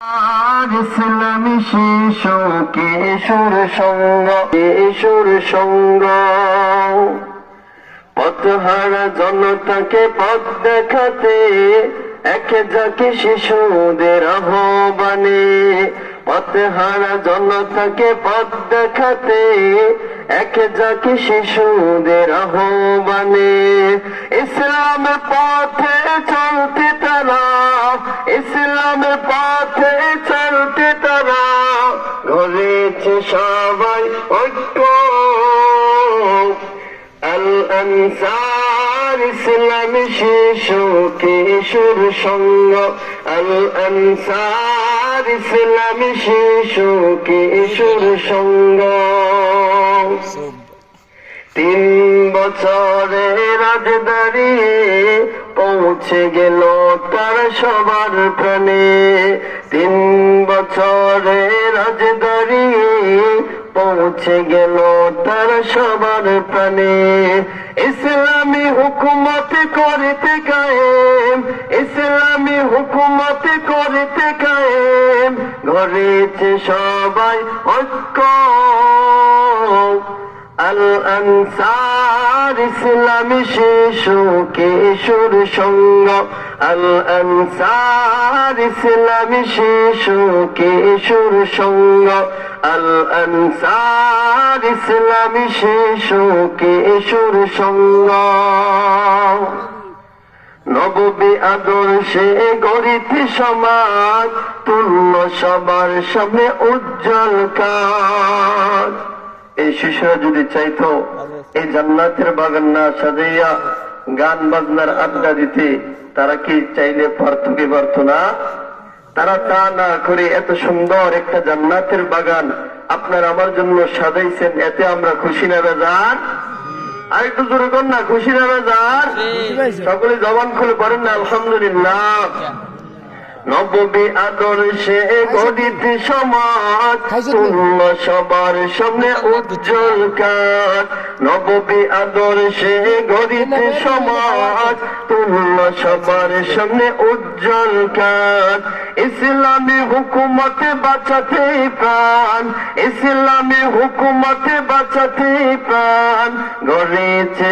আর ইসলামী শিশু কিশোর সঙ্গ পথহারা জনতাকে পথ দেখাতে এক জাকি শিশুদের আহ্বানে, পথহারা জনতাকে পথ দেখাতে এক জাকি শিশুদের আহ্বানে। ইসলামের পথে চলতে তারা, ইসলামের পথে চলতে তারা গড়েছে সবাই ঐক্য। আল আনসার ইসলামী শিশু কিশোর সঙ্গ, আল আনসার ইসলামী শিশু কিশোর সঙ্গ। 3 বছরের রাজদারি পৌঁছে গেল তার সবার প্রাণে। 3 বছরের রাজদারি পৌঁছে গেল তার সবার প্রাণে। ইসলামী হুকুমত করতে কায়েম, ইসলামী হুকুমত করতে কায়েম গড়েছে সবাই ঐক্য। আল আনসার ইসলামী শিশু কিশোর সঙ্গ, আল আনসার ইসলামী শিশু কিশোর সঙ্গ, আল আনসার ইসলামী শিশু কিশোর সঙ্গ। নববী আদর্শে গড়িতে সমাজ, তুল্য সবার সামনে উজ্জ্বল কাজ। এই শিশুরা যদি চাইতো এই জান্নাতের বাগান না সাজাইয়া গান বাজনার আড্ডা দিতে, তারা কি চাইলে পারত কি পারত না? তারা তা না করে এত সুন্দর একটা জান্নাতের বাগান আপনার আমার জন্য সাজাইছেন, এতে আমরা খুশি না বেজার? আর একটু জোরে কর না, খুশি না বেজার? সকলে জবান খুলে পড়েন না আলহামদুলিল্লাহ। নববী আদর্শে গঠিত সমাজ, তুল্য সবার সামনে উজ্জ্বল কাজ। নববী আদর্শে গঠিত সমাজ, তুল্য সবার সামনে উজ্জ্বল কাজ। ইসলামী হুকুমতে বাঁচাতে প্রাণ, ইসলামী হুকুমতে বাঁচাতে প্রাণ গড়েছে